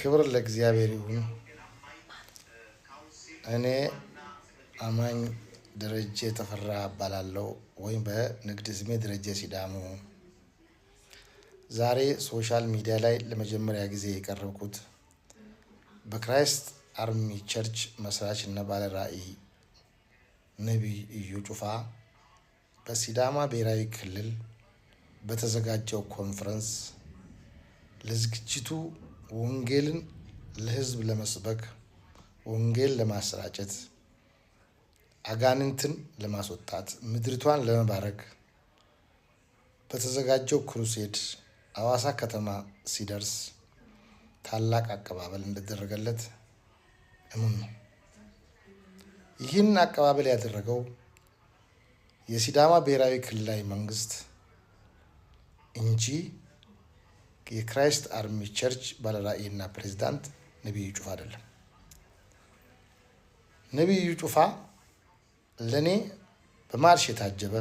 ክብር ለእግዚአብሔር ይሁን። እኔ አማኝ ደረጀ ተፈራ እባላለሁ ወይም በንግድ ስሜ ደረጀ ሲዳሞ። ዛሬ ሶሻል ሚዲያ ላይ ለመጀመሪያ ጊዜ የቀረብኩት በክራይስት አርሚ ቸርች መስራች እና ባለ ራዕይ ነቢይ እዩ ጩፋ በሲዳማ ብሔራዊ ክልል በተዘጋጀው ኮንፈረንስ ለዝግጅቱ ወንጌልን ለሕዝብ ለመስበክ ወንጌል ለማሰራጨት አጋንንትን ለማስወጣት ምድሪቷን ለመባረክ በተዘጋጀው ክሩሴድ አዋሳ ከተማ ሲደርስ ታላቅ አቀባበል እንደተደረገለት እሙን ነው። ይህን አቀባበል ያደረገው የሲዳማ ብሔራዊ ክልላዊ መንግስት እንጂ የክራይስት አርሚ ቸርች ባለራዕይና ፕሬዝዳንት ነቢዩ ጩፋ አይደለም። ነቢዩ ጩፋ ለኔ በማርሽ የታጀበ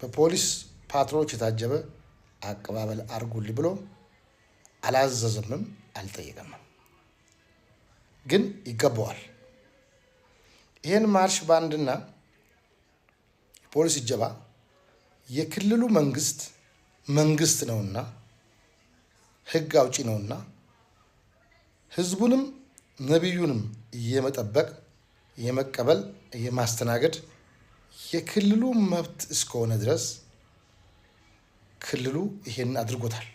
በፖሊስ ፓትሮች የታጀበ አቀባበል አርጉልኝ ብሎ አላዘዘምም አልጠየቀምም። ግን ይገባዋል። ይሄን ማርሽ ባንድና ፖሊስ እጀባ የክልሉ መንግስት ነውና ህግ አውጪ ነውና ህዝቡንም ነቢዩንም የመጠበቅ የመቀበል የማስተናገድ የክልሉ መብት እስከሆነ ድረስ ክልሉ ይሄን አድርጎታል።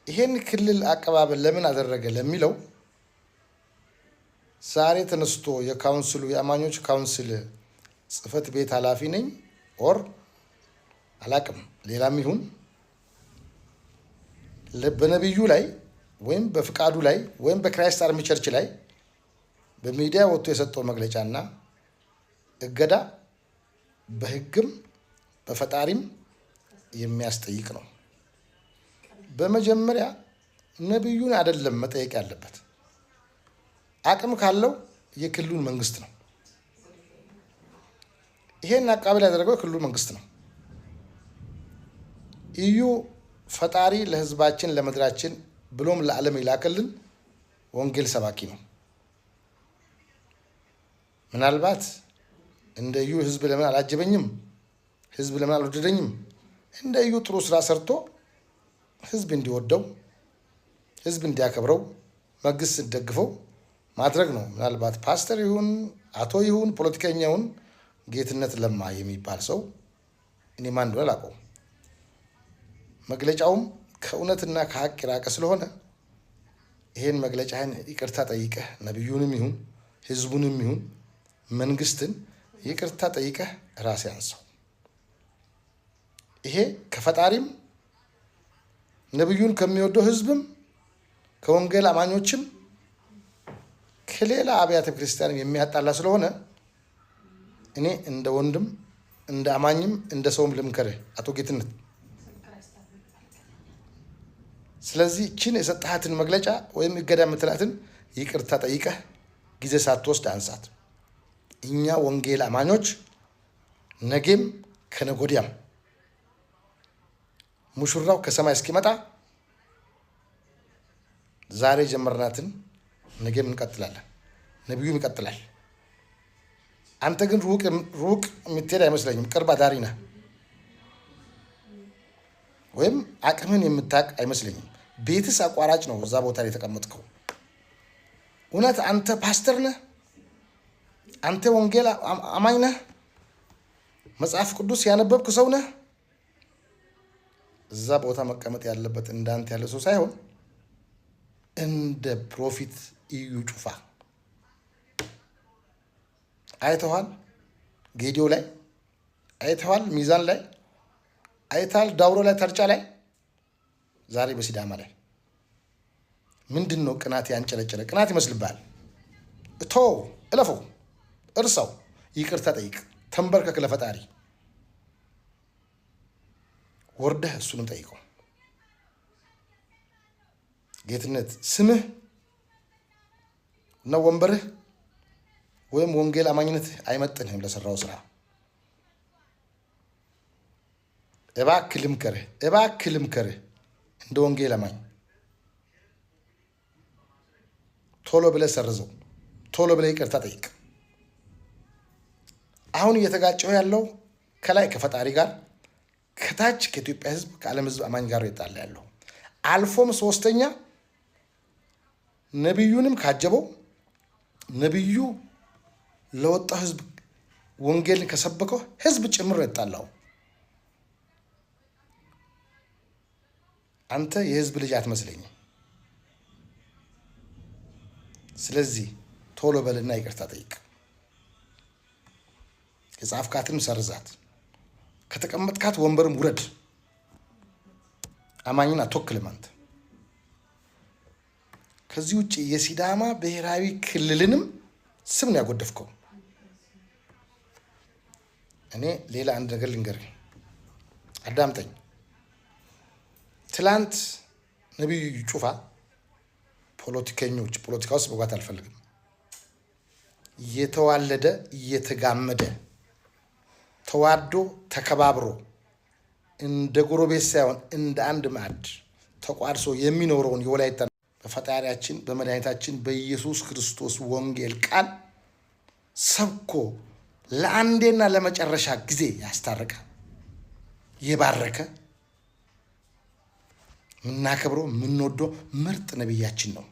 ይሄን ክልል አቀባበል ለምን አደረገ ለሚለው ዛሬ ተነስቶ የካውንስሉ የአማኞች ካውንስል ጽህፈት ቤት ኃላፊ ነኝ ኦር አላቅም ሌላም ይሁን በነቢዩ ላይ ወይም በፍቃዱ ላይ ወይም በክራይስት አርሚ ቸርች ላይ በሚዲያ ወጥቶ የሰጠው መግለጫና እገዳ በህግም በፈጣሪም የሚያስጠይቅ ነው። በመጀመሪያ ነቢዩን አይደለም መጠየቅ ያለበት፣ አቅም ካለው የክልሉን መንግስት ነው። ይሄን አቀባበል ያደረገው የክልሉ መንግስት ነው። እዩ ፈጣሪ ለህዝባችን ለምድራችን ብሎም ለዓለም ይላከልን ወንጌል ሰባኪ ነው። ምናልባት እንደ እዩ ህዝብ ለምን አላጀበኝም፣ ህዝብ ለምን አልወደደኝም፣ እንደ እዩ ጥሩ ስራ ሰርቶ ህዝብ እንዲወደው ህዝብ እንዲያከብረው መንግስት እንዲደግፈው ማድረግ ነው። ምናልባት ፓስተር ይሁን አቶ ይሁን ፖለቲከኛ ይሁን ጌትነት ለማ የሚባል ሰው እኔ ማን እንደሆነ አላውቀውም። መግለጫውም ከእውነትና ከሀቅ የራቀ ስለሆነ ይሄን መግለጫህን ይቅርታ ጠይቀህ ነቢዩንም ይሁን ህዝቡንም ይሁን መንግስትን ይቅርታ ጠይቀህ ራስ ያንሰው። ይሄ ከፈጣሪም ነቢዩን ከሚወደው ህዝብም ከወንጌል አማኞችም ከሌላ አብያተ ክርስቲያንም የሚያጣላ ስለሆነ እኔ እንደ ወንድም እንደ አማኝም እንደ ሰውም ልምከርህ አቶ ጌትነት። ስለዚህ ችን የሰጣሃትን መግለጫ ወይም እገዳ የምትላትን ይቅርታ ጠይቀህ ጊዜ ሳትወስድ አንሳት። እኛ ወንጌል አማኞች ነገም ከነጎዲያም ሙሽራው ከሰማይ እስኪመጣ ዛሬ ጀመርናትን ነገም እንቀጥላለን፣ ነቢዩም ይቀጥላል። አንተ ግን ሩቅ የምትሄድ አይመስለኝም። ቅርብ አዳሪ ነህ ወይም አቅምን የምታውቅ አይመስለኝም። ቤትስ አቋራጭ ነው እዛ ቦታ ላይ የተቀመጥከው። እውነት አንተ ፓስተር ነህ? አንተ ወንጌል አማኝ ነህ? መጽሐፍ ቅዱስ ያነበብክ ሰው ነህ? እዛ ቦታ መቀመጥ ያለበት እንዳንተ ያለ ሰው ሳይሆን እንደ ፕሮፌት እዩ ጩፋ። አይተዋል፣ ጌዲዮ ላይ አይተዋል፣ ሚዛን ላይ አይተዋል፣ ዳውሮ ላይ ተርጫ ላይ፣ ዛሬ በሲዳማ ላይ ምንድን ነው ቅናት ያንጨለጨለ? ቅናት ይመስልብሃል? እለፈው፣ እርሳው፣ ይቅርታ ጠይቅ፣ ተንበርከክ ለፈጣሪ ወርደህ እሱንም ጠይቀው። ጌትነት ስምህ እና ወንበርህ ወይም ወንጌል አማኝነት አይመጥንህም ለሰራው ስራ። እባክህ ልምከርህ እንደ ወንጌል አማኝ ቶሎ ብለህ ሰርዘው፣ ቶሎ ብለህ ይቅርታ ጠይቅ። አሁን እየተጋጨው ያለው ከላይ ከፈጣሪ ጋር፣ ከታች ከኢትዮጵያ ህዝብ ከዓለም ህዝብ አማኝ ጋር ይጣላ ያለው። አልፎም ሶስተኛ ነቢዩንም ካጀበው ነቢዩ ለወጣው ህዝብ ወንጌልን ከሰበከው ህዝብ ጭምር ይጣላው። አንተ የህዝብ ልጅ አትመስለኝም። ስለዚህ ቶሎ በልና ይቅርታ ጠይቅ። የጻፍካትንም ሰርዛት፣ ከተቀመጥካት ወንበርም ውረድ። አማኝን አትወክልም አንተ። ከዚህ ውጭ የሲዳማ ብሔራዊ ክልልንም ስም ነው ያጎደፍከው። እኔ ሌላ አንድ ነገር ልንገርህ፣ አዳምጠኝ። ትላንት ነቢዩ ጩፋ ፖለቲካ ውስጥ መግባት አልፈልግም፣ እየተዋለደ እየተጋመደ ተዋዶ ተከባብሮ እንደ ጎረቤት ሳይሆን እንደ አንድ ማዕድ ተቋድሶ የሚኖረውን የወላይታ በፈጣሪያችን በመድኃኒታችን በኢየሱስ ክርስቶስ ወንጌል ቃል ሰብኮ ለአንዴና ለመጨረሻ ጊዜ ያስታረቀ የባረከ የምናከብረው የምንወደው ምርጥ ነቢያችን ነው።